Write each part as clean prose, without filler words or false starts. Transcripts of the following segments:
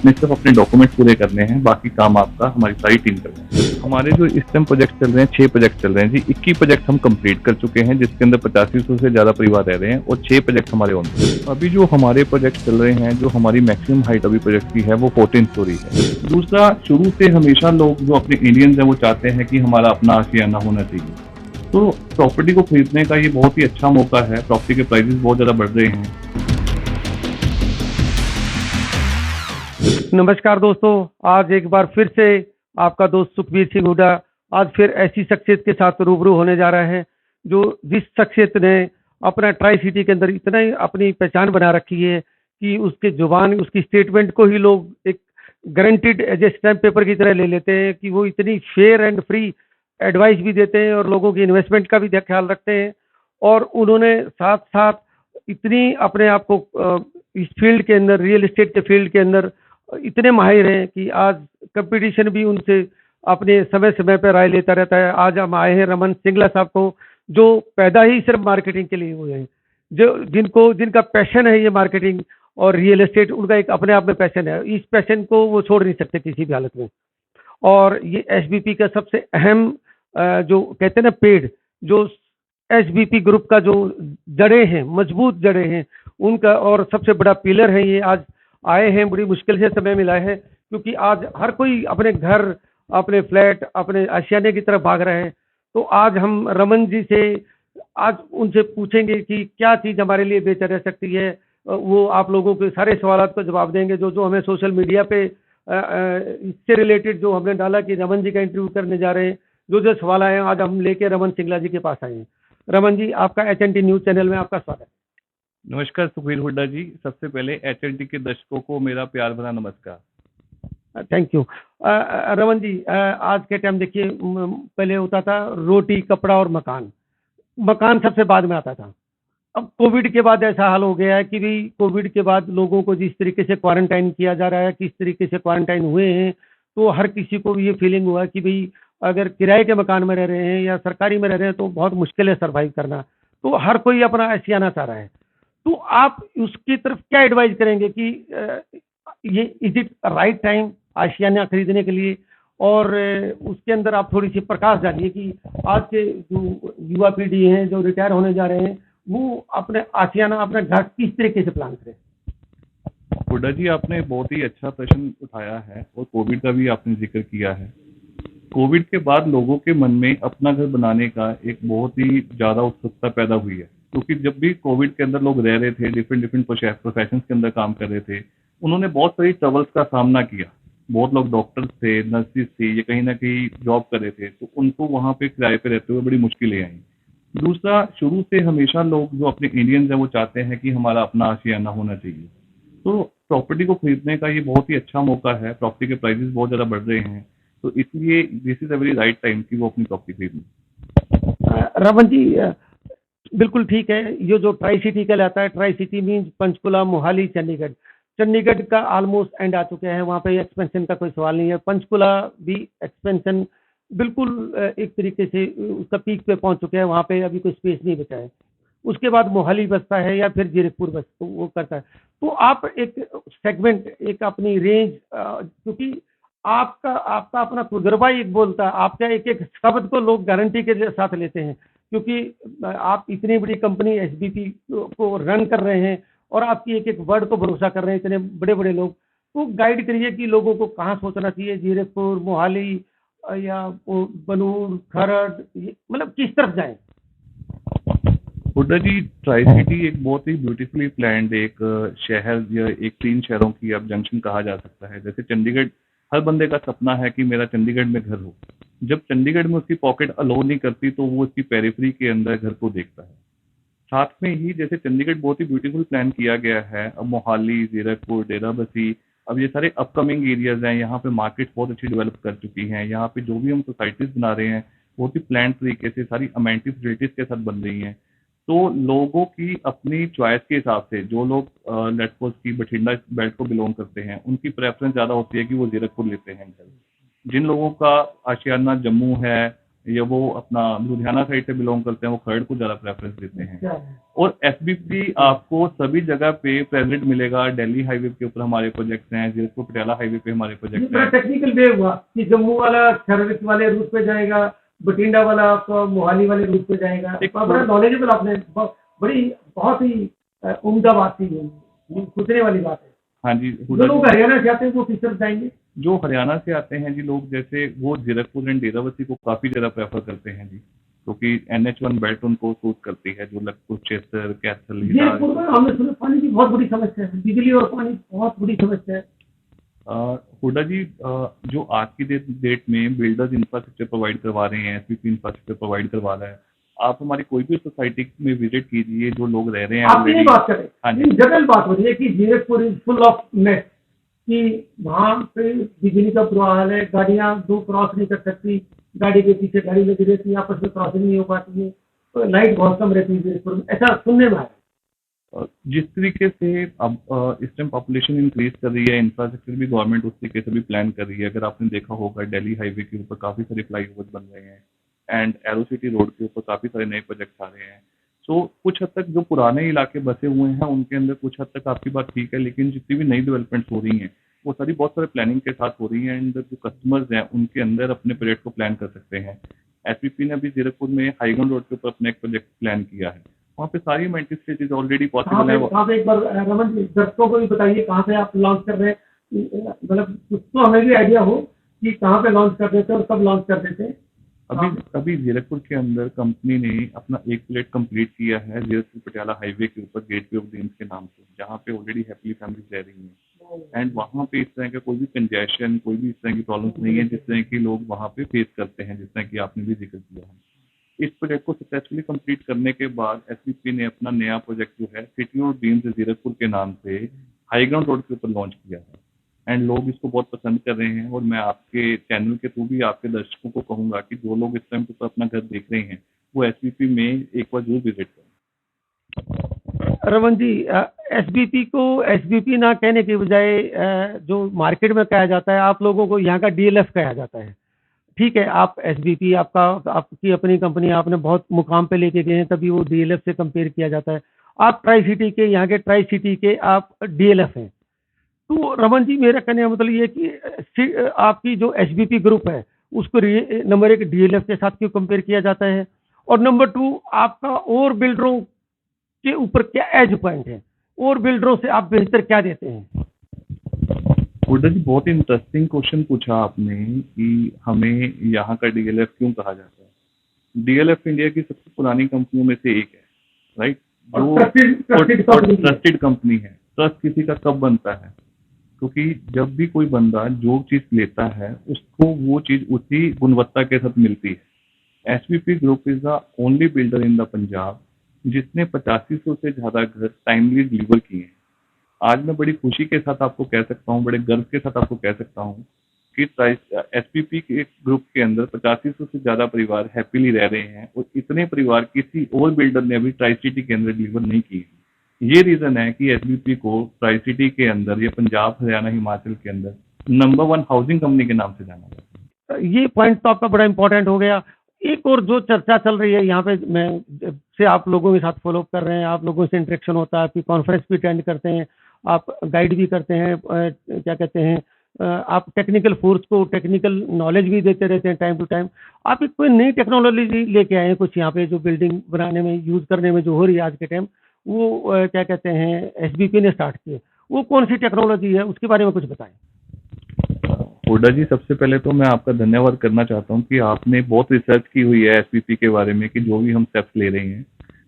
आपने सिर्फ अपने डॉक्यूमेंट पूरे करने हैं, बाकी काम आपका हमारी सारी टीम कर रही है। हमारे जो इस टाइम प्रोजेक्ट चल रहे हैं, 6 प्रोजेक्ट चल रहे हैं जी। 21 प्रोजेक्ट हम कंप्लीट कर चुके हैं, जिसके अंदर 8500 से ज़्यादा परिवार रह रहे हैं, और 6 प्रोजेक्ट हमारे ऑन है। अभी जो हमारे प्रोजेक्ट चल रहे हैं, जो हमारी मैक्सिमम हाइट अभी प्रोजेक्ट की है वो 14 स्टोरी है। दूसरा, शुरू से हमेशा लोग जो अपने इंडियंस हैं वो चाहते हैं कि हमारा अपना आशियाना होना चाहिए। तो प्रॉपर्टी को खरीदने का ये बहुत ही अच्छा मौका है। प्रॉपर्टी के प्राइसेस बहुत ज़्यादा बढ़ रहे हैं। नमस्कार दोस्तों, आज एक बार फिर से आपका दोस्त सुखबीर सिंह हुड्डा आज फिर ऐसी शख्सियत के साथ रूबरू होने जा रहा है जो जिस शख्सियत ने अपना ट्राई सिटी के अंदर इतना ही अपनी पहचान बना रखी है कि उसके जुबान उसकी स्टेटमेंट को ही लोग एक guaranteed as a stamp paper की तरह ले लेते हैं कि वो इतनी फेयर एंड फ्री एडवाइस भी देते हैं और लोगों की इन्वेस्टमेंट का भी ख्याल रखते हैं। और उन्होंने साथ साथ इतनी अपने आप को इस फील्ड के अंदर रियल एस्टेट के फील्ड के अंदर इतने माहिर हैं कि आज कंपटीशन भी उनसे अपने समय समय पर राय लेता रहता है। आज हम आए हैं रमन सिंगला साहब को, जो पैदा ही सिर्फ मार्केटिंग के लिए हुए हैं, जो जिनका पैशन है ये मार्केटिंग और रियल एस्टेट, उनका एक अपने आप में पैशन है। इस पैशन को वो छोड़ नहीं सकते किसी भी हालत में। और ये एसबीपी का सबसे अहम जो कहते हैं ना पेड़, जो एसबीपी ग्रुप का जो जड़ें हैं, मजबूत जड़ें हैं उनका, और सबसे बड़ा पिलर है ये। आज आए हैं, बड़ी मुश्किल से समय मिला है क्योंकि आज हर कोई अपने घर, अपने फ्लैट, अपने आशियाने की तरफ भाग रहे हैं। तो आज हम रमन जी से आज उनसे पूछेंगे कि क्या चीज़ हमारे लिए बेहतर रह सकती है। वो आप लोगों के सारे सवालों का जवाब देंगे जो जो हमें सोशल मीडिया पे इससे रिलेटेड जो हमने डाला कि रमन जी का इंटरव्यू करने जा रहे हैं, जो जो सवाल आए हैं आज हम लेके रमन सिंगला जी के पास आए हैं। रमन जी, आपका एचएनटी न्यूज चैनल में आपका स्वागत है। नमस्कार सुखबीर हुड्डा जी। सबसे पहले एचएनटी के दर्शकों को मेरा प्यार भरा नमस्कार। Thank you. रमन जी, आज के टाइम देखिए, पहले होता था रोटी, कपड़ा और मकान। मकान सबसे बाद में आता था। अब कोविड के बाद ऐसा हाल हो गया है कि भाई कोविड के बाद लोगों को जिस तरीके से क्वारंटाइन किया जा रहा है, किस तरीके से क्वारंटाइन हुए हैं, तो हर किसी को भी ये फीलिंग हुआ कि भाई अगर किराए के मकान में रह रहे हैं या सरकारी में रह रहे हैं तो बहुत मुश्किल है सर्वाइव करना। तो हर कोई अपना आशियाना चाह रहा है। तो आप उसकी तरफ क्या एडवाइस करेंगे कि ये इज इट राइट टाइम आशियाना खरीदने के लिए? और उसके अंदर आप थोड़ी सी प्रकाश डालिए कि आज के जो युवा पीढ़ी है, जो रिटायर होने जा रहे हैं, वो अपने आशियाना, अपना घर किस तरीके से प्लान करें? हुड्डा जी, आपने बहुत ही अच्छा प्रश्न उठाया है और कोविड का भी आपने जिक्र किया है। कोविड के बाद लोगों के मन में अपना घर बनाने का एक बहुत ही ज़्यादा उत्सुकता पैदा हुई है, क्योंकि जब भी कोविड के अंदर लोग रह रहे थे, डिफरेंट डिफरेंट प्रोफेशन के अंदर काम कर रहे थे, उन्होंने बहुत सारी ट्रबल्स का सामना किया। बहुत लोग डॉक्टर्स थे, नर्सिस थी, ये कहीं ना कहीं जॉब कर रहे थे, तो उनको वहाँ पे किराए पे रहते हुए बड़ी मुश्किलें आई। दूसरा, शुरू से हमेशा लोग जो अपने इंडियंस हैं वो चाहते हैं कि हमारा अपना आशियाना होना चाहिए। तो प्रॉपर्टी को खरीदने का ये बहुत ही अच्छा मौका है। प्रॉपर्टी के प्राइसेस बहुत ज़्यादा बढ़ रहे हैं, तो इसलिए this is a very right time कि वो अपनी प्रॉपर्टी खरीद लें। रमन जी, बिल्कुल ठीक है। ये जो ट्राई सिटी कहलाता है, tri city means Panchkula, Mohali, Chandigarh. Chandigarh का ऑलमोस्ट एंड आ चुके हैं, वहाँ पे एक्सपेंशन का कोई सवाल नहीं है। पंचकुला भी एक्सपेंशन बिल्कुल एक तरीके से उसका पीक पे पहुंच चुके हैं, वहाँ पे अभी कोई स्पेस नहीं बचा है। उसके बाद मोहाली बसता है या फिर जीरकपुर बस वो करता है। तो आप एक सेगमेंट, एक अपनी रेंज, क्योंकि आपका आपका अपना तजुर्बा ही एक बोलता है, आपका एक एक शब्द को लोग गारंटी के साथ लेते हैं, क्योंकि आप इतनी बड़ी कंपनी एसबीपी को रन कर रहे हैं और आपकी एक एक वर्ड को भरोसा कर रहे हैं इतने बड़े बड़े लोग। तो गाइड करिए कि लोगों को कहाँ सोचना चाहिए, जीरकपुर, मोहाली या बनूर, खरड़, मतलब किस तरफ जाएं? हुड्डा जी, ट्राई सिटी एक बहुत ही ब्यूटीफुली प्लान्ड एक शहर या एक 3 शहरों की अब जंक्शन कहा जा सकता है। जैसे चंडीगढ़, हर बंदे का सपना है कि मेरा चंडीगढ़ में घर हो। जब चंडीगढ़ में उसकी पॉकेट अलाउ नहीं करती तो वो उसकी पेरिफेरी के अंदर घर को देखता है। साथ में ही जैसे चंडीगढ़ बहुत ही ब्यूटीफुल प्लान किया गया है, अब मोहाली, जीरकपुर, डेराबस्सी, अब ये सारे अपकमिंग एरियाज हैं। यहाँ पे मार्केट बहुत अच्छी डेवलप कर चुकी हैं। यहाँ पे जो भी हम सोसाइटीज बना रहे हैं बहुत ही प्लान तरीके से सारी अमेनिटी फैसिलिटीज के साथ बन रही हैं। तो लोगों की अपनी चॉइस के हिसाब से, जो लोग लेट्स सपोज की बठिंडा बेल्ट को बिलोंग करते हैं, उनकी प्रेफरेंस ज़्यादा होती है कि वो जीरकपुर लेते हैं घर। जिन लोगों का आशियाना जम्मू है, या वो अपना लुधियाना साइड से बिलोंग करते हैं, वो खरड़ को ज़्यादा प्रेफरेंस देते हैं। और एसबीपी आपको सभी जगह पे प्रेजेंट मिलेगा। दिल्ली हाईवे के ऊपर हमारे प्रोजेक्ट्स हैं, जीरकपुर पटियाला हाईवे पे हमारे प्रोजेक्ट हैं। टेक्निकल वे हुआ कि जम्मू वाला सर्विस वाले रूट पे जाएगा, बठिंडा वाला आपका मोहाली वाले रूट पे जाएगा। बड़ा नॉलेजेबल आपने, बड़ी बहुत ही उम्दा बात थी, खुशने वाली बात है। हाँ जी, जो लोग हरियाणा से आते हैं वो किस तरफ जाएंगे? जो हरियाणा से आते हैं जी लोग, जैसे वो जीरकपुर एंड डेरावती को काफी ज्यादा प्रेफर करते हैं जी, क्योंकि NH1 बेल्ट उनको सूट करती है, जो लखनऊ, चेसर, कैथल। जीरकपुर में हमने सुना पानी की बहुत बड़ी समस्या है, बिजली और पानी बहुत बड़ी समस्या है। हुडा जी, जो आज की डेट में बिल्डर्स इंफ्रास्ट्रक्चर प्रोवाइड करवा रहे हैं, एसपीपी इंफ्रास्ट्रक्चर प्रोवाइड करवा रहा है। आप हमारी कोई भी सोसाइटी में विजिट कीजिए, जो लोग रह रहे हैं। आपकी नहीं बात करें, हाँ जी, जनरल बात हो रही है कि Zirakpur is full of mess, कि वहाँ पे बिजली का बुरा हाल है, गाड़ियाँ दो क्रॉस नहीं कर सकती, गाड़ी के पीछे गाड़ी लगी रहती है, आपस में क्रॉसिंग नहीं हो पाती है, तो लाइट बहुत कम रहती है जीरकपुर में, ऐसा सुनने में आया। जिस तरीके से अब इस टाइम पॉपुलेशन इंक्रीज कर रही है, इंफ्रास्ट्रक्चर भी गवर्नमेंट उस तरीके से भी प्लान कर रही है। अगर आपने देखा होगा, दिल्ली हाईवे के ऊपर काफी सारे फ्लाईओवर बन रहे हैं, एंड एरो सिटी रोड के ऊपर काफी सारे नए प्रोजेक्ट्स आ रहे हैं। सो कुछ हद तक जो पुराने इलाके बसे हुए हैं उनके अंदर कुछ हद तक आपकी बात ठीक है, लेकिन जितनी भी नई डेवलपमेंट्स हो रही हैं वो सारी बहुत सारे प्लानिंग के साथ हो रही हैं, एंड जो कस्टमर्स हैं उनके अंदर अपने प्रोजेक्ट को प्लान कर सकते हैं। एसपीपी ने अभी जीरकपुर में हाईग्राउंड रोड के ऊपर अपना एक प्रोजेक्ट प्लान किया है, वहाँ पे सारी मेंटेन स्टेजेस ऑलरेडी पॉसिबल है। कहाँ पे एक बार रमन जी दर्शकों को भी बताइए कहाँ पे आप लॉन्च कर रहे हैं, मतलब कुछ तो हमें भी आइडिया हो कि कहाँ पे लॉन्च कर देते हैं और कब लॉन्च कर देते हैं। अभी जीरकपुर के अंदर कंपनी ने अपना एक प्रोजेक्ट कंप्लीट किया है जीरकपुर पटियाला हाईवे के ऊपर, गेटवे ऑफ ड्रीम्स के नाम से, जहाँ पे ऑलरेडी हैप्पी फैमिलीज रह रही हैं, एंड वहाँ पे इस तरह का कोई भी कंजेशन, कोई भी इस तरह की प्रॉब्लम्स नहीं है जिस तरह की लोग वहाँ पे फेस करते हैं, जिस तरह की आपने भी जिक्र किया है। इस प्रोजेक्ट को सक्सेसफुली कंप्लीट करने के बाद एसपीपी ने अपना नया प्रोजेक्ट जो है सिटी ऑफ ड्रीम्स जीरकपुर के नाम से हाईग्राउंड रोड के ऊपर लॉन्च किया है, एंड लोग इसको बहुत पसंद कर रहे हैं। और मैं आपके चैनल के थ्रू भी आपके दर्शकों को कहूंगा कि जो लोग इस टाइम पर अपना घर देख रहे हैं वो एसपीपी में एक बार जरूर विजिट करें। रमन जी, एसबीपी को एसबीपी ना कहने की बजाय जो मार्केट में कहा जाता है, आप लोगों को यहाँ का डीएलएफ कहा जाता है। ठीक है, आप एसबीपी आपकी अपनी कंपनी आपने बहुत मुकाम पे लेके गए हैं, तभी वो डीएलएफ से कंपेयर किया जाता है। आप ट्राई सिटी के, यहाँ के ट्राई सिटी के आप डीएलएफ हैं। तो रमन जी, मेरा कहने का मतलब ये कि आपकी जो एसबीपी ग्रुप है उसको नंबर 1 डीएलएफ के साथ क्यों कंपेयर किया जाता है, और नंबर 2 आपका और बिल्डरों के ऊपर क्या एज पॉइंट है, और बिल्डरों से आप बेहतर क्या देते हैं? हुड्डा जी, बहुत इंटरेस्टिंग क्वेश्चन पूछा आपने कि हमें यहाँ का डीएलएफ क्यों कहा जाता है। डीएलएफ इंडिया की सबसे पुरानी कंपनियों में से एक है, राइट, जो ट्रस्टेड कंपनी है। ट्रस्ट किसी का कब बनता है, क्योंकि जब भी कोई बंदा जो चीज लेता है उसको वो चीज उसी गुणवत्ता के साथ मिलती है। SBP group is the only builder in the Punjab जिसने 8500 से ज्यादा घर टाइमली डिलीवर किए हैं। आज मैं बड़ी खुशी के साथ आपको कह सकता हूँ, बड़े गर्व के साथ आपको कह सकता हूँ कि एसपीपी के ग्रुप के अंदर 8500 से ज्यादा परिवार हैप्पीली रह रहे हैं, और इतने परिवार किसी और बिल्डर ने अभी ट्राई सिटी के अंदर डिलीवर नहीं किए। ये रीजन है कि एसबीपी को ट्राई सिटी के अंदर या पंजाब, हरियाणा, हिमाचल के अंदर नंबर 1 हाउसिंग कंपनी के नाम से जाना जाता है। ये पॉइंट तो आपका बड़ा इंपॉर्टेंट हो गया। एक और जो चर्चा चल रही है यहाँ पे, मैं से आप लोगों के साथ फॉलो अप कर रहे हैं, आप लोगों से इंटरेक्शन होता है, आपकी कॉन्फ्रेंस भी अटेंड करते हैं, आप गाइड भी करते हैं, क्या कहते हैं, आप टेक्निकल फोर्स को टेक्निकल नॉलेज भी देते रहते हैं टाइम टू टाइम। आप एक कोई नई टेक्नोलॉजी लेके आए हैं कुछ यहाँ पे, जो बिल्डिंग बनाने में यूज करने में जो हो रही है आज के टाइम, वो क्या कहते हैं एसबीपी ने स्टार्ट किए, वो कौन सी टेक्नोलॉजी है, उसके बारे में कुछ बताएं। हुड्डा जी, सबसे पहले तो मैं आपका धन्यवाद करना चाहता हूं कि आपने बहुत रिसर्च की हुई है एसपीपी के बारे में, कि जो भी हम स्टेप्स ले रहे हैं।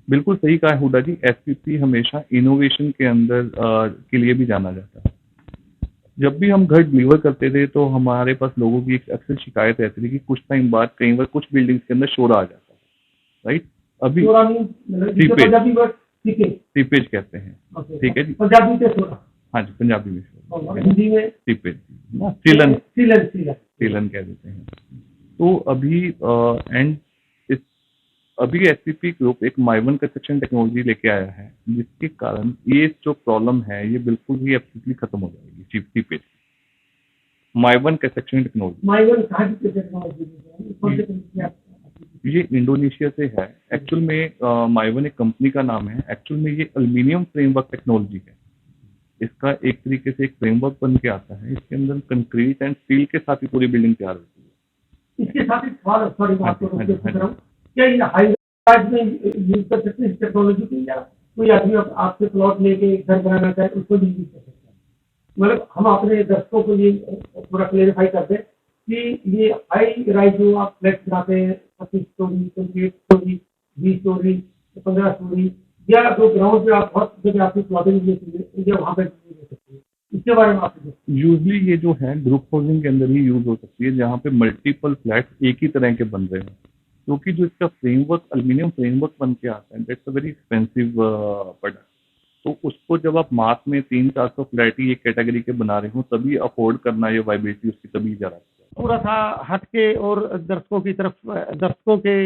बिल्कुल सही कहा है हुड्डा जी, एसपीपी हमेशा इनोवेशन के अंदर के लिए भी जाना जाता है। जब भी हम घर डिलीवर करते थे तो हमारे पास लोगों की एक अक्सर शिकायत रहती थी कि कुछ टाइम बाद कई बार कुछ बिल्डिंग्स के अंदर शोर आ जाता है, राइट। अभी सीपेज कहते हैं, ठीक है जी, पंजाबी से शोर, हाँ जी, पंजाबी में हिंदी में सीपेज, सीलन कह देते हैं। तो अभी एसपीपी ग्रुप एक माइवन कंस्ट्रक्शन टेक्नोलॉजी लेके आया है, जिसके कारण ये जो प्रॉब्लम है ये बिल्कुल ही एब्सोल्युटली खत्म हो जाएगी। सीपेज माइवन कंस्ट्रक्शन टेक्नोलॉजी, ये इंडोनेशिया से है। एक्चुअल में माइवन एक कंपनी का नाम है। एक्चुअल में ये एल्यूमिनियम फ्रेमवर्क टेक्नोलॉजी है। इसका एक तरीके से एक फ्रेमवर्क बन के आता है। इसके अंदर कंक्रीट एंड स्टील के साथ ही पूरी बिल्डिंग तैयार होती है। इसके साथ एक सवाल, सॉरी हाँ आपको जी, हाँ रोक जी, के हाँ पूछ जी। रहा हूँ, क्या ये हाई राइज में यूज कर सकते हैं इस टेक्नोलॉजी को, या कोई आदमी आपसे प्लॉट लेके घर बनाना चाहे उसको भी यूज कर सकता है? मतलब हम अपने दर्शकों को ये थोड़ा क्लेरिफाई कर दें कि ये हाई राइज जो आप फ्लैट बनाते हैं 25 स्टोरी, 28 स्टोरी, 20 स्टोरी, 15 स्टोरी, या जो ग्राउंड पे आप बहुत जगह आपकी प्लॉटिंग ले वहाँ पे ले सकते हैं, इसके बारे में आप यूजली ये जो है ग्रुप हाउसिंग के अंदर ही यूज हो सकती है, जहाँ पे मल्टीपल फ्लैट्स एक ही तरह के बन रहे हैं। क्योंकि जो इसका फ्रेमवर्क एल्यूमिनियम फ्रेमवर्क बन के आता है, that's a very expensive product. तो उसको जब आप मास में 300-400 फ्लैट ही एक कैटेगरी के बना रहे हो, तभी अफोर्ड करना, ये वाइबिलिटी उसकी तभी जा रहा है। थोड़ा सा हटके और दर्शकों की तरफ, दर्शकों के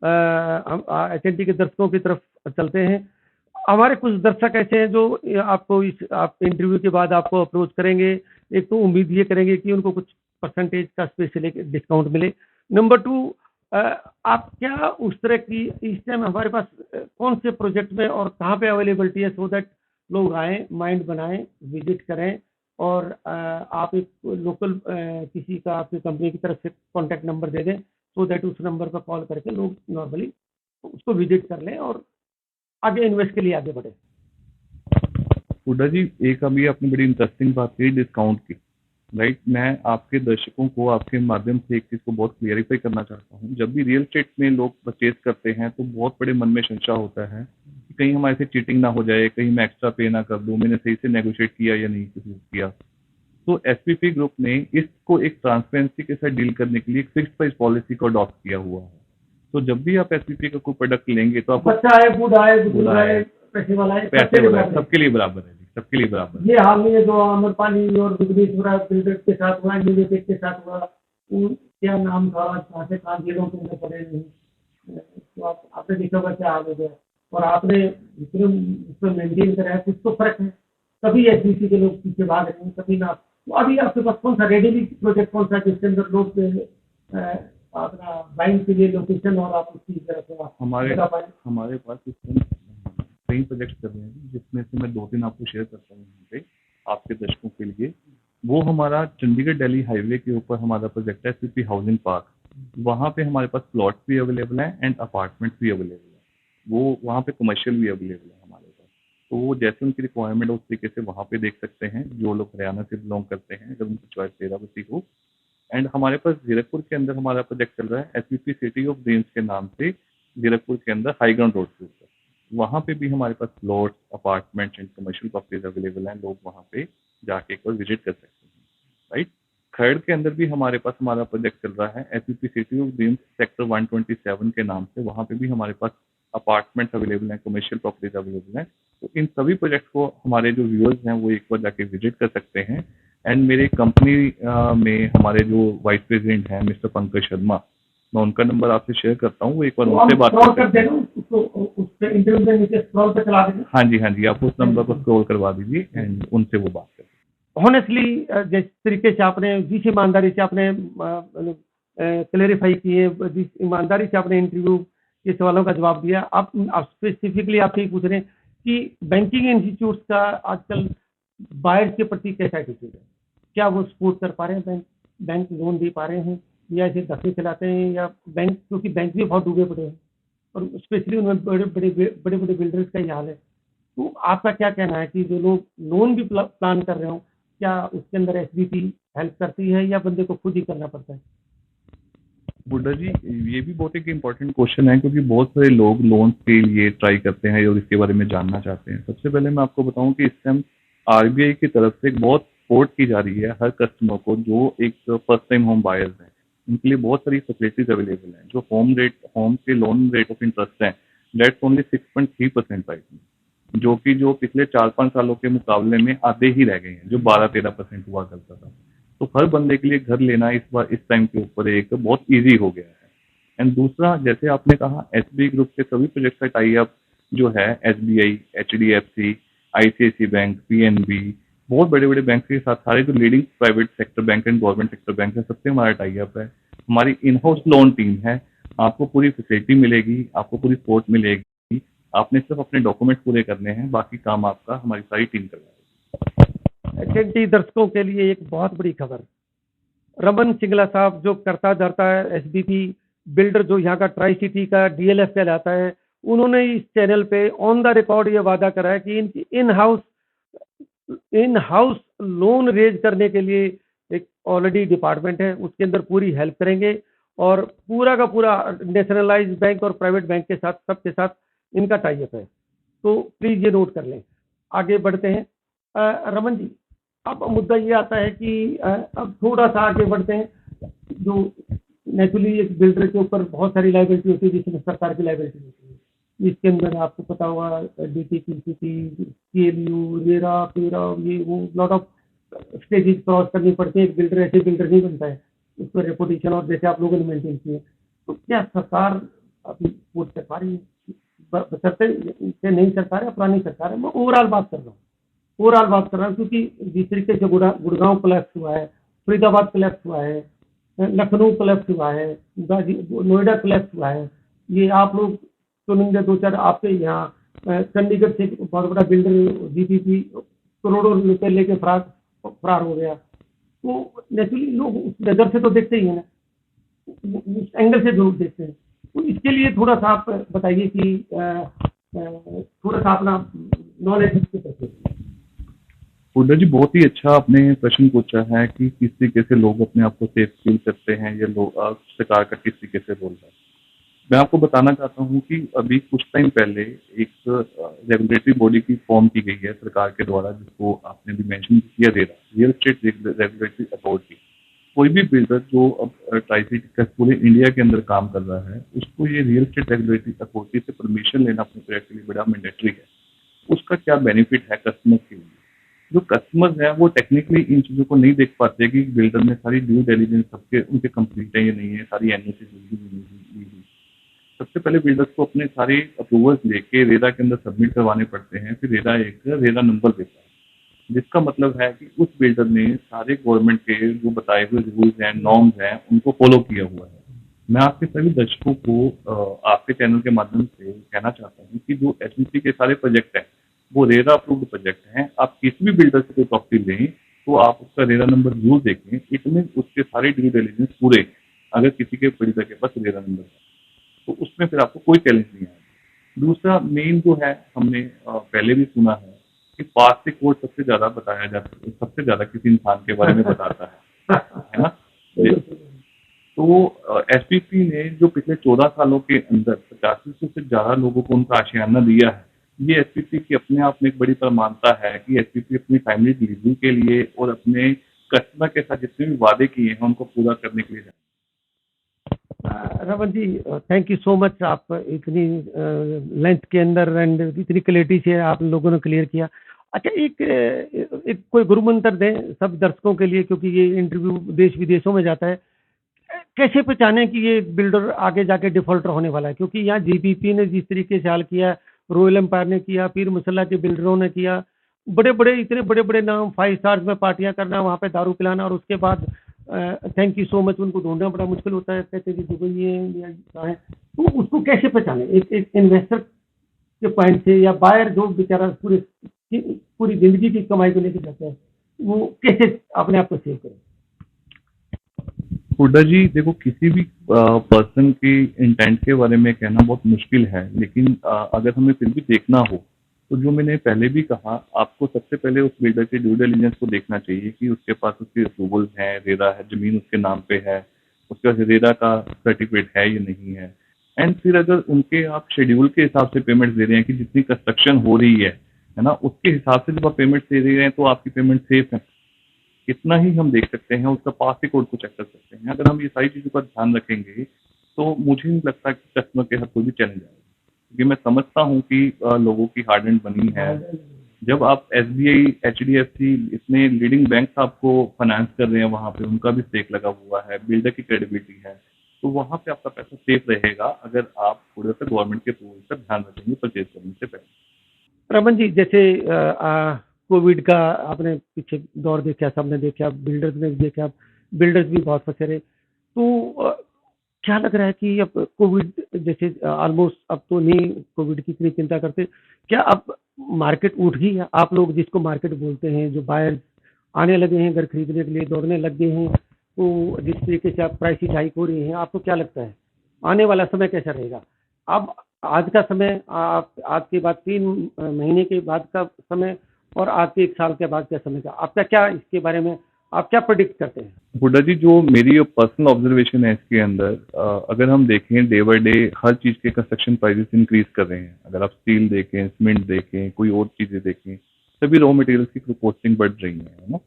हम एचएनटी के दर्शकों की तरफ चलते हैं। हमारे कुछ दर्शक ऐसे हैं जो आपको इस आप इंटरव्यू के बाद आपको अप्रोच करेंगे। एक तो उम्मीद ये करेंगे कि उनको कुछ परसेंटेज का स्पेशल डिस्काउंट मिले। नंबर टू, आप क्या उस तरह की इस टाइम हमारे पास कौन से प्रोजेक्ट में और कहाँ पे अवेलेबिलिटी है, सो दैट लोग आए, माइंड बनाएं, विजिट करें, और आप एक लोकल किसी का आपकी कंपनी की तरफ से कॉन्टैक्ट नंबर दे दें, सो दैट उस नंबर पर कॉल करके लोग नॉर्मली उसको विजिट कर लें और आगे इन्वेस्ट के लिए आगे बढ़े। हुड्डा जी, एक अभी आपने बड़ी इंटरेस्टिंग बात कही डिस्काउंट की, राइट। मैं आपके दर्शकों को आपके माध्यम से एक चीज़ को बहुत क्लियरिफाई करना चाहता हूँ। जब भी रियल एस्टेट में लोग परचेज करते हैं तो बहुत बड़े मन में संशय होता है कि कहीं हमारे से चीटिंग ना हो जाए, कहीं मैं एक्स्ट्रा पे ना कर दूं, मैंने सही से नेगोशिएट किया या नहीं किया। तो एसपीपी ग्रुप ने इसको एक ट्रांसपेरेंसी के साथ डील करने के लिए एक फिक्स्ड प्राइस पॉलिसी को अडॉप्ट किया हुआ है। तो जब भी आप एसपीपी का कोई प्रोडक्ट लेंगे तो आपको बच्चा है, बूढ़ा है, बुजुर्ग है, पैसे वाला है, पैसे वाला है, सबके लिए बराबर है जी, सबके लिए बराबर है। ये हाल में जो अमरपाली और बिजनेसपुरा बिल्डर के साथ हुआ, यूनिटेक के साथ हुआ, क्या नाम था, कहाँ से कहाँ जेलों के अंदर पड़े नहीं, तो आपने देखा होगा क्या हाल हो गया। और आपने इसमें मेंटेन करा है, कुछ तो फर्क है, तभी एसबीसी के लोग पीछे भाग रहे हैं, तभी ना। तो अभी आपके पास कौन सा रेडीली प्रोजेक्ट कौन सा जिसके अंदर लोग अपना बाइंग के लिए लोकेशन और आप उसकी तरफ हमारे पास इस समय कई प्रोजेक्ट कर रहे हैं, जिसमें से मैं 2-3 आपको शेयर करता हूँ यहाँ पे आपके दर्शकों के लिए। वो हमारा चंडीगढ़ दिल्ली हाईवे के ऊपर हमारा प्रोजेक्ट है सीपी हाउसिंग पार्क। वहाँ पे हमारे पास प्लॉट भी अवेलेबल है एंड अपार्टमेंट भी अवेलेबल है। वो वहाँ पे कमर्शियल भी अवेलेबल है हमारे पास। तो वो जैसे उनकी रिक्वायरमेंट है उस तरीके से वहाँ पे देख सकते हैं, जो लोग हरियाणा से बिलोंग करते हैं, अगर उनकी चॉइस तेरावती हो। एंड हमारे पास जीरकपुर के अंदर हमारा प्रोजेक्ट चल रहा है एसपीपी सिटी ऑफ ड्रीम्स के नाम से, जीरकपुर के अंदर हाई ग्राउंड रोड के ऊपर। वहाँ पे भी हमारे पास plot, apartment and commercial properties available हैं। लोग वहाँ पे जाके एक बार विजिट कर सकते हैं, राइट। खरड़ के अंदर भी हमारे पास हमारा प्रोजेक्ट चल रहा है SPP city of dreams sector 127 के नाम से। वहाँ पे भी हमारे पास अपार्टमेंट्स अवेलेबल हैं, कमर्शियल प्रॉपर्टीज अवेलेबल हैं। तो इन सभी प्रोजेक्ट को हमारे जो व्यूअर्स हैं वो एक बार जाके विजिट कर सकते हैं। एंड मेरे कंपनी में हमारे जो वाइस प्रेसिडेंट हैं मिस्टर पंकज शर्मा, मैं उनका नंबर आपसे शेयर करता हूँ, वो एक बार उनसे बात कर सकते हैं। हाँ जी, हाँ जी, आप उस नंबर पर स्क्रॉल करवा दीजिए एंड उनसे वो बात करें। ऑनेस्टली जिस तरीके से आपने, जिस ईमानदारी से आपने क्लेरिफाई किए, जिस ईमानदारी से आपने इंटरव्यू के सवालों का जवाब दिया, आप स्पेसिफिकली आपसे पूछ रहे हैं कि बैंकिंग इंस्टीट्यूट्स का आजकल बायर्स के प्रति कैसा एटीट्यूड है? क्या वो सपोर्ट कर पा रहे हैं, बैंक लोन दे पा रहे हैं, या ऐसे धक्के चलाते हैं, या बैंक, क्योंकि बैंक भी बहुत डूबे पड़े हैं और स्पेशली उनमें बड़े बड़े बिल्डर्स का ही हाल है। तो आपका क्या कहना है कि जो लोग लोन भी प्लान कर रहे हो, क्या उसके अंदर एसबीपी हेल्प करती है या बंदे को खुद ही करना पड़ता है? बुड्ढा जी, ये भी बहुत एक इम्पोर्टेंट क्वेश्चन है, क्योंकि बहुत सारे लोग लोन के लिए ट्राई करते हैं और इसके बारे में जानना चाहते हैं। सबसे पहले मैं आपको बताऊं कि इस टाइम आरबीआई की तरफ से बहुत सपोर्ट की जा रही है हर कस्टमर को जो एक फर्स्ट टाइम होम बायर्स हैं। उनके लिए बहुत सारी फैसिलिटीज अवेलेबल हैं। जो होम के लोन रेट ऑफ इंटरेस्ट है दैट्स ओनली 6.3% राइट में, जो कि जो पिछले 4-5 सालों के मुकाबले में आधे ही रह गए हैं, जो 12-13% हुआ करता था। तो हर बंदे के लिए घर लेना इस बार इस टाइम के ऊपर एक बहुत इजी हो गया है। एंड दूसरा, जैसे आपने कहा, एसबीआई ग्रुप के सभी प्रोजेक्ट का टाई अप जो है एसबीआई, एचडीएफसी, आईसीआईसी बैंक, पीएनबी, बहुत बड़े बड़े बैंक के साथ, सारे जो leading private sector bank and government sector bank है, सबसे हमारा टाई अप है। हमारी इन हाउस लोन टीम है, आपको पूरी फैसिलिटी मिलेगी, आपको पूरी सपोर्ट मिलेगी। आपने सिर्फ अपने डॉक्यूमेंट पूरे करने हैं, बाकी काम आपका हमारी सारी टीम करवाएगी। एच दर्शकों के लिए एक बहुत बड़ी खबर, रमन सिंगला साहब जो करता धरता है एसबीपी बिल्डर, जो यहाँ का ट्राई सिटी का डीएलएफ कहलाता है, उन्होंने इस चैनल पे ऑन द रिकॉर्ड ये वादा करा है कि इनकी इन हाउस लोन रेज करने के लिए एक ऑलरेडी डिपार्टमेंट है, उसके अंदर पूरी हेल्प करेंगे और पूरा का पूरा नेशनलाइज्ड बैंक और प्राइवेट बैंक के साथ सबके साथ इनका टाई अप है। तो प्लीज ये नोट कर लें। आगे बढ़ते हैं। रमन जी, अब मुद्दा ये आता है कि अब थोड़ा सा आगे बढ़ते हैं। जो नेचुरली एक बिल्डर के ऊपर बहुत सारी लाइबिलिटी होती है, जिसमें सरकार की लाइबिलिटी होती है। इसके अंदर आपको पता होगा डीटीपीसीपी, सीएलयू, रेरा, पेरा, ये वो लॉट ऑफ स्टेजेस क्रॉस करनी पड़ती है। एक बिल्डर ऐसे बिल्डर नहीं बनता है, उस पर रेपुटेशन और जैसे आप लोगों ने मेंटेन किए। तो क्या सरकार अभी सपोर्ट कर पा रही है? बशर्ते नई सरकार है पुरानी सरकार है, मैं ओवरऑल बात कर रहा हूँ। क्योंकि जिस तरीके से गुड़गांव कोलैप्स हुआ है, फरीदाबाद कोलैप्स हुआ है, लखनऊ कोलैप्स हुआ है, नोएडा कोलैप्स हुआ है, ये आप लोग सुनेंगे दो चार आपके यहाँ। चंडीगढ़ से बहुत बड़ा बिल्डर जीपीपी करोड़ों रुपए लेके फरार हो गया। तो नेचुरली लोग उस नजर से तो देखते ही है ना, उस एंगल से जरूर देखते हैं। तो इसके लिए थोड़ा सा आप बताइए कि थोड़ा सा अपना नॉलेज इसके प्रति। हुड्डा जी, बहुत ही अच्छा आपने प्रश्न पूछा है कि किस तरीके से लोग अपने आप को सेफ फील करते हैं, या लोग सरकार का किस तरीके से रोल है। मैं आपको बताना चाहता हूं कि अभी कुछ टाइम पहले एक रेगुलेटरी बॉडी की फॉर्म की गई है सरकार के द्वारा, जिसको आपने भी मेंशन किया दे रहा, रियल एस्टेट रेगुलेटरी अथॉरिटी। कोई भी बिल्डर जो अब ट्राई सिटी का पूरे इंडिया के अंदर काम कर रहा है, उसको ये रियल एस्टेट रेगुलेटरी अथॉरिटी से परमिशन लेना अपने प्रोजेक्ट के लिए बड़ा मैंडेटरी है। उसका क्या बेनिफिट है कस्टमर के लिए? जो कस्टमर्स हैं वो टेक्निकली इन चीज़ों को नहीं देख पाते कि बिल्डर ने सारी ड्यू डिलिजेंस सबके उनके कंप्लीट है या नहीं है, सारी एनओसी ली। सबसे पहले बिल्डर्स को अपने सारे अप्रूवल्स लेके रेरा के अंदर सबमिट करवाने पड़ते हैं। फिर रेरा एक रेरा नंबर देता है, जिसका मतलब है कि उस बिल्डर ने सारे गवर्नमेंट के जो बताए हुए रूल्स हैं, नॉर्म्स हैं, उनको फॉलो किया हुआ है। मैं आपके सभी दर्शकों को आपके चैनल के माध्यम से कहना चाहता हूँ कि जो एसबीसी के सारे प्रोजेक्ट हैं वो रेरा अप्रूव्ड प्रोजेक्ट हैं। आप किसी भी बिल्डर से कोई प्रॉपर्टी लें तो आप उसका रेरा नंबर जरूर देखें, इसमें उसके सारे ड्यू डिलिजेंस पूरे, अगर किसी के बिल्डर के पास रेरा नंबर है तो उसमें फिर आपको कोई चैलेंज नहीं आएगा। दूसरा मेन जो है, हमने पहले भी सुना है कि पास से कोर्ट सबसे ज्यादा बताया जाता है, सबसे ज्यादा किसी इंसान के बारे में बताता है ना। तो एसपीपी ने जो पिछले 14 सालों के अंदर 8500 से ज्यादा लोगों को उनका आशियाना दिया है, ये एसपीपी की अपने आप में एक बड़ी प्रमाणता है कि एसपीपी अपनी फैमिली डिलीवरी के लिए और अपने कस्टमर के साथ जितने भी वादे किए हैं उनको पूरा करने के लिए। Raman ji, thank you so much. आप इतनी लेंथ के अंदर एंड इतनी क्लैरिटी से आप लोगों ने क्लियर किया। अच्छा, एक कोई गुरु मंत्र दें सब दर्शकों के लिए, क्योंकि ये इंटरव्यू देश विदेशों में जाता है। कैसे पहचाने कि ये बिल्डर आगे जाके डिफॉल्टर होने वाला है? क्योंकि यहाँ जीपीपी ने जिस तरीके से हाल किया, रॉयल एम्पायर ने किया, पीर मुसल्ला के बिल्डरों ने किया, इतने बड़े बड़े नाम, 5 स्टार्स में पार्टियां करना, वहाँ पे दारू पिलाना, और उसके बाद थैंक यू सो मच उनको ढूंढना बड़ा मुश्किल होता है, कहते हैं कि दुबई है या कहाँ है। तो उसको कैसे पहचाने एक इन्वेस्टर के पॉइंट से, या बायर जो बेचारा पूरी जिंदगी की कमाई को लेकर जाता है, वो कैसे अपने आप को सेव करे? हुड्डा जी, देखो, किसी भी पर्सन की इंटेंट के बारे में कहना बहुत मुश्किल है, लेकिन अगर हमें फिर भी देखना हो तो जो मैंने पहले भी कहा, आपको सबसे पहले उस बिल्डर के ड्यू डिलिजेंस को देखना चाहिए कि उसके पास उसकी अप्रूवल है, रेरा है, जमीन उसके नाम पे है, उसके पास रेरा का सर्टिफिकेट है या नहीं है। एंड फिर अगर उनके आप शेड्यूल के हिसाब से पेमेंट दे रहे हैं कि जितनी कंस्ट्रक्शन हो रही है ना, उसके हिसाब से जब आप पेमेंट दे रहे हैं तो आपकी पेमेंट सेफ है। इतना ही हम देख सकते हैं, उसका पास रिकॉर्ड को चेक कर सकते हैं। अगर हम ये सारी चीज़ों का ध्यान रखेंगे तो मुझे नहीं लगता कि कस्टमर के साथ कोई भी चैलेंज आएगा, क्योंकि मैं समझता हूँ कि लोगों की हार्ड एंड बनी है। जब आप एसबीआई, एचडीएफसी, इतने लीडिंग बैंक आपको फाइनेंस कर रहे हैं, वहाँ पे उनका भी स्टेक लगा हुआ है, बिल्डर की क्रेडिबिलिटी है, तो वहाँ पे आपका पैसा सेफ रहेगा अगर आप थोड़ा सा गवर्नमेंट के रूल्स का ध्यान रखेंगे परचेज करने से पहले। रमन जी, जैसे कोविड का आपने पीछे दौर देखा, सबने देखा, बिल्डर्स ने भी देखा, बिल्डर्स भी बहुत फंसे रहे। तो क्या लग रहा है कि अब कोविड जैसे ऑलमोस्ट अब तो नहीं कोविड की इतनी चिंता करते, क्या अब मार्केट उठ गई है? आप लोग जिसको मार्केट बोलते हैं, जो बायर्स आने लगे हैं घर खरीदने के लिए, दौड़ने लग गए हैं, तो जिस तरीके से आप प्राइसेस हाइक हो रही हैं, आपको क्या लगता है आने वाला समय कैसा रहेगा? अब आज का समय, आप आज के बाद 3 महीने के बाद का समय और आज के 1 साल के बाद का समय का आपका क्या, इसके बारे में आप क्या प्रेडिक्ट करते हैं? हुड्डा जी, जो मेरी पर्सनल ऑब्जर्वेशन है इसके अंदर, अगर हम देखें डे बाय डे हर चीज़ के कंस्ट्रक्शन प्राइसेस इंक्रीज कर रहे हैं। अगर आप स्टील देखें, सीमेंट देखें, कोई और चीज़ें देखें, सभी रॉ मटेरियल्स की कॉस्टिंग बढ़ रही है ना।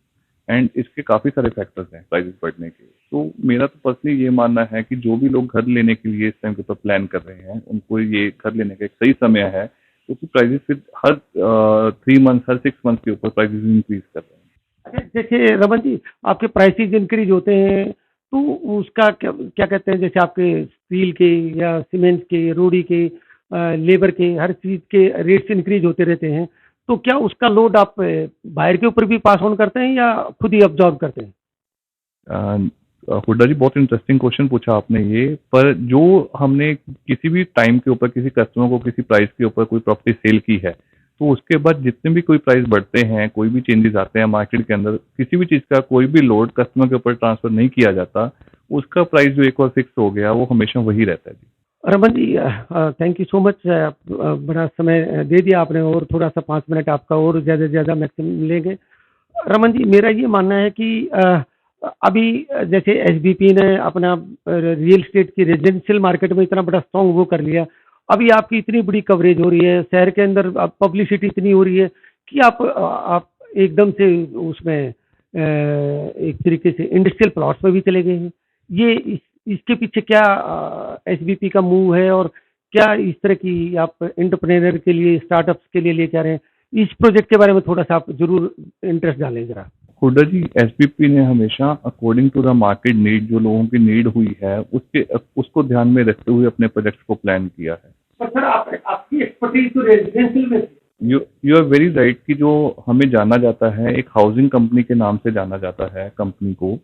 एंड इसके काफ़ी सारे फैक्टर्स हैं प्राइसेस बढ़ने के। तो मेरा तो पर्सनली ये मानना है कि जो भी लोग घर लेने के लिए इस टाइम के ऊपर प्लान कर रहे हैं, उनको ये घर लेने का एक सही समय है, क्योंकि प्राइसेस फिर हर 3 मंथ, हर 6 मंथ के ऊपर प्राइसेस इंक्रीज कर रहे हैं। अच्छा, देखिए रमन जी, आपके प्राइसेस इंक्रीज होते हैं तो उसका क्या क्या कहते हैं, जैसे आपके स्टील के या सीमेंट के, रोड़ी के, लेबर के, हर चीज के रेट्स इंक्रीज होते रहते हैं, तो क्या उसका लोड आप बाहर के ऊपर भी पास ऑन करते हैं या खुद ही अब्जॉर्ब करते हैं? हुड्डा जी, बहुत इंटरेस्टिंग क्वेश्चन पूछा आपने ये। पर जो हमने किसी भी टाइम के ऊपर किसी कस्टमर को किसी प्राइस के ऊपर कोई प्रॉपर्टी सेल की है, तो उसके बाद जितने भी कोई प्राइस बढ़ते हैं, कोई भी चेंजेस आते हैं मार्केट के अंदर, किसी भी चीज़ का कोई भी लोड कस्टमर के ऊपर ट्रांसफर नहीं किया जाता। उसका प्राइस जो एक बार फिक्स हो गया वो हमेशा वही रहता है जी। Raman ji, thank you so much, बड़ा समय दे दिया आपने, और थोड़ा सा 5 मिनट आपका और ज़्यादा से ज़्यादा मैक्सिमम लेंगे। रमन जी, मेरा ये मानना है कि अभी जैसे एसबीपी ने अपना रियल एस्टेट की रेजिडेंशियल मार्केट में इतना बड़ा स्ट्रॉन्ग वो कर लिया, अभी आपकी इतनी बड़ी कवरेज हो रही है शहर के अंदर, पब्लिसिटी इतनी हो रही है कि आप एकदम से उसमें एक तरीके से इंडस्ट्रियल प्लॉट्स में भी चले गए हैं। ये इसके पीछे क्या एसबीपी का मूव है, और क्या इस तरह की आप एंटरप्रेन्योर के लिए, स्टार्टअप्स के लिए लेके आ रहे हैं? इस प्रोजेक्ट के बारे में थोड़ा सा आप जरूर इंटरेस्ट डालें जरा। हुड्डा जी, एसबीपी ने हमेशा according to the market need, जो लोगों की नीड हुई है उसको ध्यान में रखते हुए अपने प्रोजेक्ट्स को प्लान किया है। पर सर, आपकी एक्सपर्टीज तो रेजिडेंशियल में थी। यू आर वेरी राइट कि जो हमें जाना जाता है एक हाउसिंग कंपनी के नाम से जाना जाता है कंपनी को,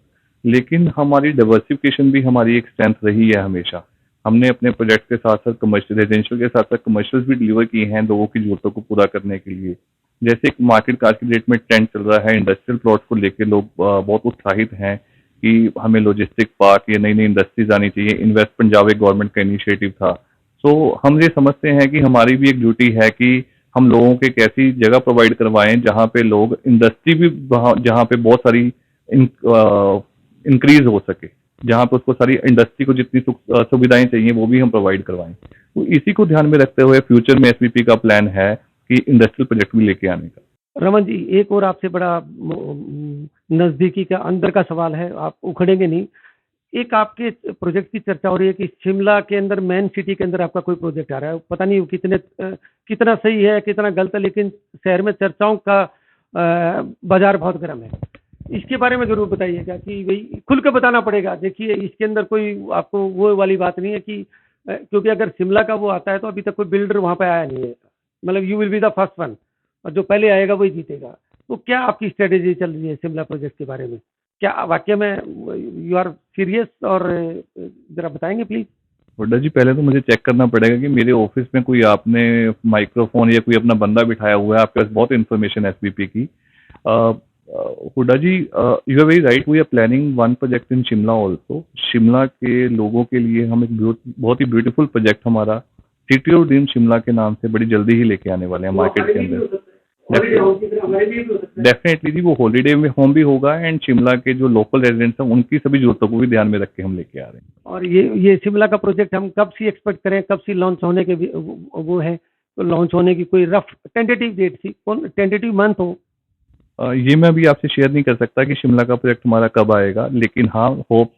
लेकिन हमारी डाइवर्सिफिकेशन भी हमारी एक स्ट्रेंथ रही है हमेशा। हमने अपने प्रोजेक्ट के साथ साथ कमर्शियल, रेजिडेंशियल के साथ साथ कमर्शियल्स भी डिलीवर किए हैं लोगों की जरूरतों को पूरा करने के लिए। जैसे एक मार्केट आज की डेट में ट्रेंड चल रहा है, इंडस्ट्रियल प्लॉट को लेके लोग बहुत उत्साहित हैं कि हमें लॉजिस्टिक पार्क या नई नई इंडस्ट्रीज आनी चाहिए। इन्वेस्ट पंजाब एक गवर्नमेंट का इनिशिएटिव था। सो हम ये समझते हैं कि हमारी भी एक ड्यूटी है कि हम लोगों को एक ऐसी जगह प्रोवाइड करवाएं जहाँ पे लोग इंडस्ट्री भी, जहाँ पे बहुत सारी इंक्रीज हो सके, जहाँ पे उसको सारी इंडस्ट्री को जितनी सुविधाएं चाहिए वो भी हम प्रोवाइड करवाएं। तो इसी को ध्यान में रखते हुए फ्यूचर में एसबीपी का प्लान है कि इंडस्ट्रियल प्रोजेक्ट भी लेके आने का। रमन जी, एक और आपसे बड़ा नजदीकी का अंदर का सवाल है, आप उखड़ेंगे नहीं। एक आपके प्रोजेक्ट की चर्चा हो रही है कि शिमला के अंदर, मेन सिटी के अंदर आपका कोई प्रोजेक्ट आ रहा है, पता नहीं कितना सही है कितना गलत है, लेकिन शहर में चर्चाओं का बाजार बहुत गर्म है। इसके बारे में जरूर बताइएगा कि भाई खुल के बताना पड़ेगा। देखिए, इसके अंदर कोई आपको वो वाली बात नहीं है कि क्योंकि अगर शिमला का वो आता है तो अभी तक कोई बिल्डर वहां पे आया नहीं है, मतलब you will be the first one, और जो पहले आएगा वही जीतेगा। तो क्या आपकी स्ट्रेटेजी चल रही है शिमला प्रोजेक्ट के बारे में? क्या वाकई में यू आर सीरियस? और जरा बताएंगे प्लीज। हुड्डा जी, पहले तो मुझे चेक करना पड़ेगा कि मेरे ऑफिस में कोई आपने माइक्रोफोन या कोई अपना बंदा बिठाया हुआ है। आपके पास बहुत इन्फॉर्मेशन है एसबीपी की। Hooda ji, you are very right, we are planning one project in Shimla also. Shimla के लोगों के लिए हम एक बहुत ही ब्यूटीफुल प्रोजेक्ट हमारा सिटी ऑफ ड्रीम शिमला के नाम से बड़ी जल्दी ही लेके आने वाले हैं मार्केट के अंदर। डेफिनेटली जी, वो हॉलीडे में होम भी होगा एंड शिमला के जो लोकल रेजिडेंट्स हैं उनकी सभी जरूरतों को भी ध्यान में रख के हम लेके आ रहे हैं। और ये शिमला का प्रोजेक्ट हम कब से एक्सपेक्ट करें, कब से लॉन्च होने के वो है? तो लॉन्च होने की कोई रफ टेंटेटिव डेट थी, कौन टेंटेटिव मंथ हो? ये मैं अभी आपसे शेयर नहीं कर सकता कि शिमला का प्रोजेक्ट हमारा कब आएगा, लेकिन हाँ, होप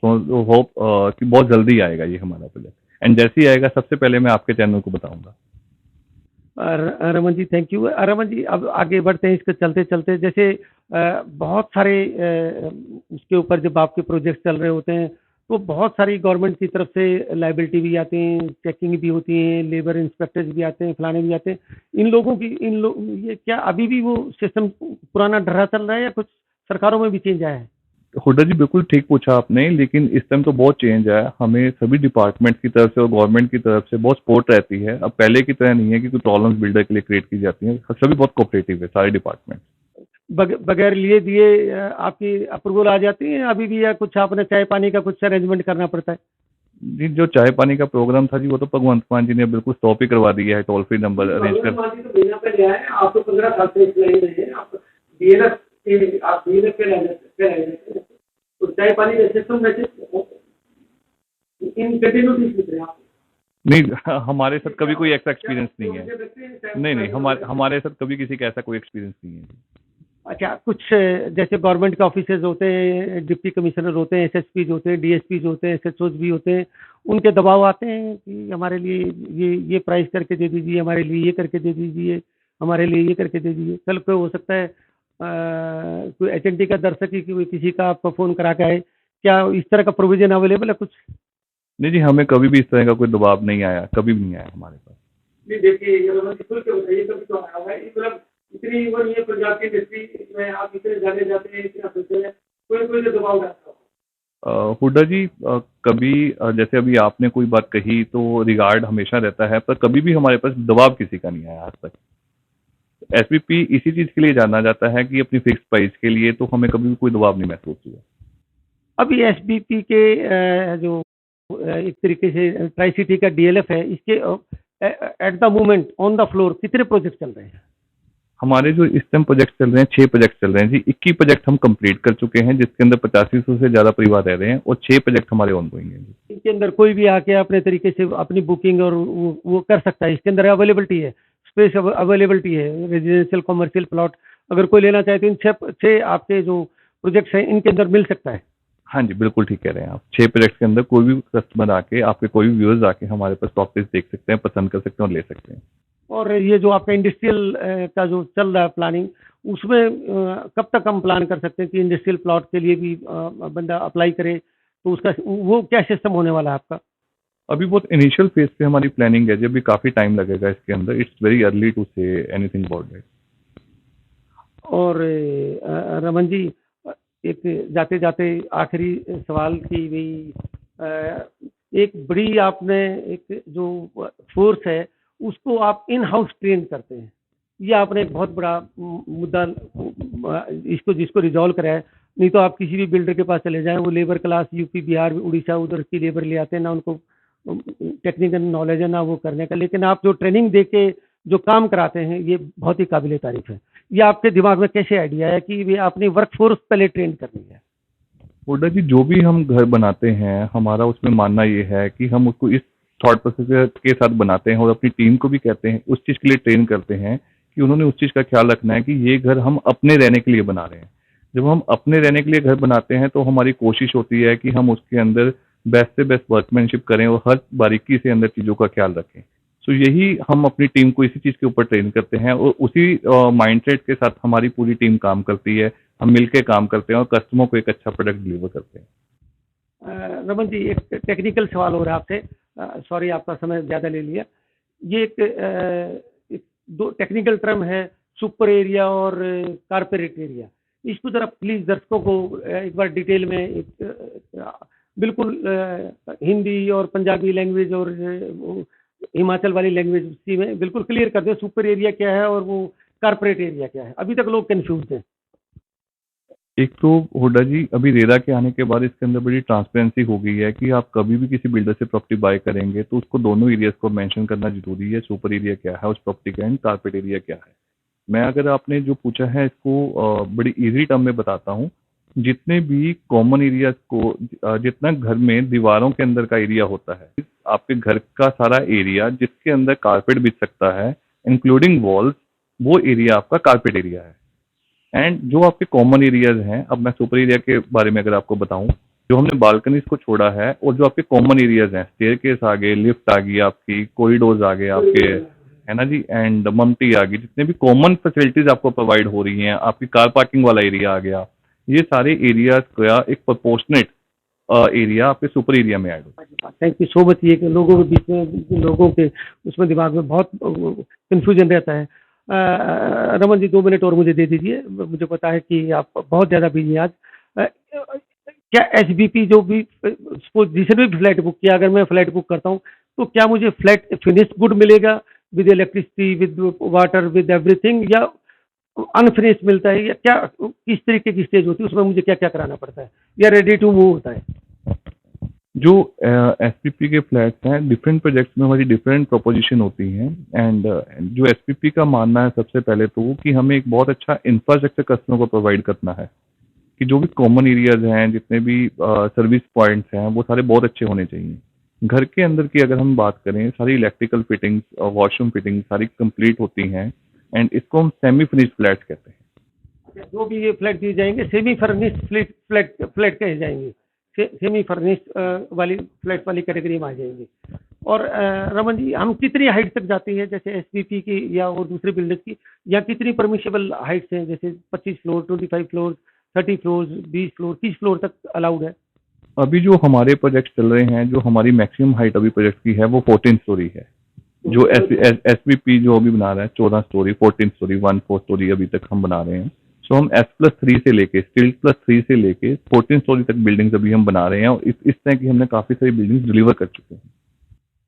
कि बहुत जल्दी आएगा ये हमारा प्रोजेक्ट। एंड जैसे ही आएगा सबसे पहले मैं आपके चैनल को बताऊंगा। Raman ji, thank you. रमन जी, अब आगे बढ़ते हैं इसके चलते चलते। जैसे बहुत सारे उसके ऊपर जब आपके प्रोजेक्ट चल रहे होते हैं तो बहुत सारी गवर्नमेंट की तरफ से लाइबिलिटी भी आती हैं, चेकिंग भी होती है, लेबर इंस्पेक्टर्स भी आते हैं, फलाने भी आते हैं। इन लोगों की ये क्या अभी भी वो सिस्टम पुराना ढर्रा चल रहा है या कुछ सरकारों में भी चेंज आया है? हुड्डा जी बिल्कुल ठीक पूछा आपने, लेकिन इस टाइम तो बहुत चेंज है। हमें सभी डिपार्टमेंट की तरफ से और गवर्नमेंट की तरफ से बहुत सपोर्ट रहती है। अब पहले की तरह नहीं है कि कोई प्रॉब्लम्स बिल्डर के लिए क्रिएट की जाती हैं। सभी बहुत कोऑपरेटिव है, सारे डिपार्टमेंट। बगैर लिए दिए आपकी अप्रूवल आ जाती है अभी भी, या कुछ आपने चाय पानी का कुछ अरेंजमेंट करना पड़ता है? जी, जो चाय पानी का प्रोग्राम था जी, वो तो भगवंत मान जी ने बिल्कुल स्टॉप ही करवा दिया है। टोल फ्री नंबर अरेंज कर। भगवान जी तो महीना पहले आए, आप तो 15 साल से इस लाइन में हैं, आप डीएलएफ के, आप डीएलएफ पे रह जाते हैं, तो चाय पानी का सिस्टम वैसे इन कंटिन्यूटी पूछ रहे हैं आप? नहीं, हमारे साथ कभी कोई ऐसा एक्सपीरियंस नहीं है। नहीं नहीं, हमारे साथ कभी किसी का ऐसा कोई एक्सपीरियंस नहीं है। अच्छा, कुछ जैसे गवर्नमेंट के ऑफिसर्स होते हैं, डिप्टी कमिश्नर होते हैं, एसएसपी होते हैं, डीएसपी होते हैं, एसएचओज भी होते हैं, उनके दबाव आते हैं कि हमारे लिए ये प्राइस करके दे दीजिए, हमारे लिए ये करके दे दीजिए, हमारे लिए ये करके दे दीजिए। कल को हो सकता है कोई एचएनटी का दर्शक ही कोई किसी का आपको फोन करा के आए, क्या इस तरह का प्रोविजन अवेलेबल है कुछ? नहीं जी, हमें कभी भी इस तरह का कोई दबाव नहीं आया, कभी भी नहीं आया हमारे पास। नहीं देखिए, ये मतलब खुल के बताइए, कभी तो आया होगा मतलब इतनी वो ये पंजाब की इंडस्ट्री में आप इतने जाने जाते हैं, इतना सोचते हैं, कोई कोई तो दबाव डालता होगा। हुड्डा जी, कभी जैसे अभी आपने कोई बात कही तो रिगार्ड हमेशा रहता है, पर कभी भी हमारे पास दबाव किसी का नहीं आया आज तक। एसबीपी इसी चीज के लिए जाना जाता है कि अपनी फिक्स प्राइस के लिए, तो हमें कभी भी कोई दबाव नहीं महसूस हुआ। अभी एसबीपी के जो एक तरीके से ट्राई सिटी का डीएलएफ है, इसके at the moment on the floor कितने प्रोजेक्ट चल रहे हैं? हमारे जो इस टाइम प्रोजेक्ट चल रहे हैं, 6 प्रोजेक्ट चल रहे हैं जी। 21 प्रोजेक्ट हम कंप्लीट कर चुके हैं, जिसके अंदर 8500 से ज्यादा परिवार रह रहे हैं, और 6 प्रोजेक्ट हमारे ऑनगोइंग हैं जी। इनके अंदर कोई भी आके अपने तरीके से अपनी बुकिंग और वो कर सकता है? इसके अंदर अवेलेबिलिटी है, स्पेस अवेलेबिलिटी है, रेजिडेंशियल कमर्शियल प्लॉट अगर कोई लेना चाहे तो इन छह आपके जो प्रोजेक्ट्स हैं इनके अंदर मिल सकता है? हाँ जी, बिल्कुल ठीक कह रहे हैं आप। 6 प्रोजेक्ट के अंदर कोई भी कस्टमर आके, आपके कोई भी व्यूअर्स आके हमारे पास प्रॉपर्टीज देख सकते हैं, पसंद कर सकते हैं और ले सकते हैं। और ये जो आपका इंडस्ट्रियल का जो चल रहा है प्लानिंग, उसमें कब तक हम प्लान कर सकते हैं कि इंडस्ट्रियल प्लॉट के लिए भी बंदा अप्लाई करे, तो उसका वो क्या सिस्टम होने वाला है आपका? अभी बहुत इनिशियल फेज पे हमारी प्लानिंग है जी, अभी काफी टाइम लगेगा इसके अंदर। It's very early to say anything about it. और रमन जी, एक जाते जाते आखिरी सवाल की भी, एक बड़ी आपने एक जो फोर्स है उसको आप इन हाउस ट्रेन करते हैं, ये आपने एक बहुत बड़ा मुद्दा इसको जिसको रिजॉल्व करा है। नहीं तो आप किसी भी बिल्डर के पास चले जाएं, वो labour class UP Bihar Orissa उधर की लेबर ले आते हैं, ना उनको टेक्निकल नॉलेज है ना वो करने का, लेकिन आप जो ट्रेनिंग दे के जो काम कराते हैं ये बहुत ही काबिले तारीफ है। ये आपके दिमाग में कैसे आइडिया है कि ये अपनी वर्कफोर्स पहले ट्रेन करनी है? हुड्डा जी, जो भी हम घर बनाते हैं, हमारा उसमें मानना ये है कि हम उसको इस थॉट प्रोसेस के साथ बनाते हैं, और अपनी टीम को भी कहते हैं, उस चीज के लिए ट्रेन करते हैं कि उन्होंने उस चीज का ख्याल रखना है कि ये घर हम अपने रहने के लिए बना रहे हैं। जब हम अपने रहने के लिए घर बनाते हैं तो हमारी कोशिश होती है कि हम उसके अंदर बेस्ट से बेस्ट वर्कमैनशिप करें और हर बारीकी से अंदर चीजों का ख्याल रखें। सो यही हम अपनी टीम को इसी चीज के ऊपर ट्रेन करते हैं, और उसी माइंडसेट के साथ हमारी पूरी टीम काम करती है। हम मिलकर काम करते हैं और कस्टमर को एक अच्छा प्रोडक्ट डिलीवर करते हैं। रमन जी, एक टेक्निकल सवाल हो रहा है आपसे, सॉरी आपका समय ज़्यादा ले लिया। ये एक दो टेक्निकल टर्म है, सुपर एरिया और कारपोरेट एरिया, इसको जरा प्लीज दर्शकों को एक बार डिटेल में बिल्कुल हिंदी और पंजाबी लैंग्वेज और हिमाचल वाली लैंग्वेज सी में बिल्कुल क्लियर कर दो, सुपर एरिया क्या है और वो कारपोरेट एरिया क्या है। अभी तक लोग कंफ्यूज हैं। एक तो हुड्डा जी, अभी रेरा के आने के बाद इसके अंदर बड़ी ट्रांसपेरेंसी हो गई है कि आप कभी भी किसी बिल्डर से प्रॉपर्टी बाय करेंगे तो उसको दोनों एरियाज को मेंशन करना जरूरी है। सुपर एरिया क्या है उस प्रॉपर्टी का, एंड कारपेट एरिया क्या है। मैं, अगर आपने जो पूछा है, इसको बड़ी इजी टर्म में बताता हूँ। जितने भी कॉमन एरियाज को, जितना घर में दीवारों के अंदर का एरिया होता है, आपके घर का सारा एरिया जिसके अंदर कारपेट बिछ सकता है इंक्लूडिंग वॉल्स, वो एरिया आपका कारपेट एरिया है। एंड जो आपके कॉमन एरियाज हैं, अब मैं सुपर एरिया के बारे में अगर आपको बताऊं, जो हमने बालकनीज को छोड़ा है, और जो आपके कॉमन एरियाज हैं, स्टेयरकेस आ गए, लिफ्ट आ गई आपकी, कॉरिडोर्स आ गए आपके, है ना जी, एंड ममटी आ गई, जितने भी कॉमन फैसिलिटीज आपको प्रोवाइड हो रही हैं, आपकी कार पार्किंग वाला एरिया आ गया, ये सारे एरियाज का एक प्रोपोर्शनेट एरिया आपके सुपर एरिया में ऐड होगा। Thank you so much. ये कि लोगों के बीच में, लोगों के उसमें दिमाग में बहुत कंफ्यूजन रहता है। रमन जी 2 मिनट और मुझे दे दीजिए, मुझे पता है कि आप बहुत ज़्यादा बिजी हैं आज। क्या एसबीपी जो भी सपोज जिसने भी फ्लैट बुक किया, अगर मैं फ्लैट बुक करता हूँ तो क्या मुझे फ्लैट फिनिश्ड गुड मिलेगा with electricity with water with everything, या अनफिनिश्ड मिलता है, या क्या किस तरीके की स्टेज होती है, उसमें मुझे क्या क्या कराना पड़ता है, या रेडी टू मूव होता है? जो एसपीपी के फ्लैट्स हैं, डिफरेंट प्रोजेक्ट्स में हमारी डिफरेंट प्रोपोजिशन होती हैं। एंड जो एसपीपी का मानना है सबसे पहले तो कि हमें एक बहुत अच्छा इंफ्रास्ट्रक्चर कस्टमर को प्रोवाइड करना है, कि जो भी कॉमन एरियाज हैं, जितने भी सर्विस पॉइंट्स हैं, वो सारे बहुत अच्छे होने चाहिए। घर के अंदर की अगर हम बात करें, सारी इलेक्ट्रिकल फिटिंग्स और वॉशरूम फिटिंग्स सारी कंप्लीट होती हैं, एंड इसको हम सेमी फिनिश्ड फ्लैट्स कहते हैं। अच्छा, जो भी ये फ्लैट दिए जाएंगे सेमी फर्निश्ड फ्लैट फ्लैट कहे जाएंगे, सेमी फर्निश्ड वाली फ्लैट वाली कैटेगरी में आ जाएंगे। और रमन जी, हम कितनी हाइट तक जाती है जैसे एसपीपी की या और दूसरे बिल्डर्स की, या कितनी परमिशेबल हाइट्स हैं, जैसे 25 floor, 25 floor, 30 floor, 20 floor, 30 floor तक अलाउड है? अभी जो हमारे प्रोजेक्ट चल रहे हैं, जो हमारी मैक्सिमम हाइट अभी प्रोजेक्ट की है, वो 14 स्टोरी है। जो एसवीपी जो अभी बना रहा है 14 स्टोरी, 14 स्टोरी, 14 स्टोरी अभी तक हम बना रहे हैं। सो हम S+3 से लेके स्टील +3 से लेके 14 स्टोरी तक बिल्डिंग्स अभी हम बना रहे हैं, और इस तरह की हमने काफी सारी बिल्डिंग्स डिलीवर कर चुके हैं।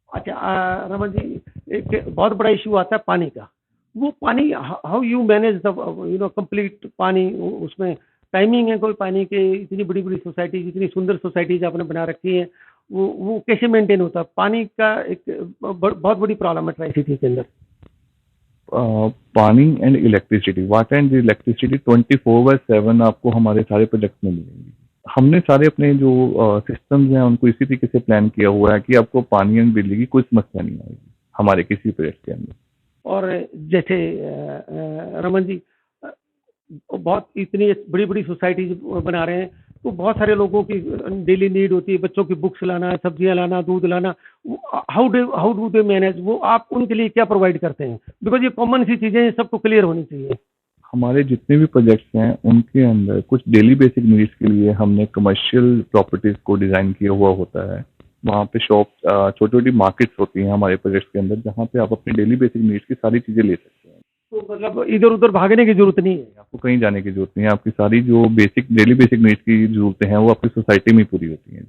अच्छा, रमन जी, एक बहुत बड़ा इशू आता है पानी का। वो पानी how you manage the complete पानी, उसमें टाइमिंग है कोई पानी के? इतनी बड़ी बड़ी सोसाइटी, इतनी सुंदर सोसाइटीज आपने बना रखी है, वो कैसे मेंटेन होता है? पानी का एक बहुत बड़ी प्रॉब्लम है ट्राई सिटी के अंदर। पानी and electricity, water and electricity 24/7 आपको हमारे सारे प्रोजेक्ट में मिलेंगी। हमने सारे अपने जो सिस्टम्स हैं उनको इसी तरीके से प्लान किया हुआ है कि आपको पानी एंड बिजली की कोई समस्या नहीं आएगी हमारे किसी प्रोजेक्ट के अंदर। और जैसे रमन जी, बहुत इतनी बड़ी बड़ी सोसाइटीज बना रहे हैं, तो बहुत सारे लोगों की डेली नीड होती है, बच्चों की बुक्स लाना, सब्जियां लाना, दूध लाना। How do they manage? वो आप उनके लिए क्या प्रोवाइड करते हैं? बिकॉज ये कॉमन सी चीजें सबको क्लियर होनी चाहिए। हमारे जितने भी प्रोजेक्ट्स हैं उनके अंदर कुछ डेली बेसिक नीड्स के लिए हमने कमर्शियल प्रॉपर्टीज को डिजाइन किया हुआ होता है। वहाँ पे शॉप, छोटी छोटी मार्केट्स होती हैं हमारे प्रोजेक्ट्स के अंदर, जहाँ पे आप अपनी डेली बेसिक नीड्स की सारी चीजें ले सकते हैं। तो मतलब इधर उधर भागने की जरूरत नहीं है, आपको कहीं जाने की जरूरत नहीं है। आपकी सारी जो डेली बेसिक नीड्स की जरूरतें हैं वो आपकी सोसाइटी में पूरी होती हैं।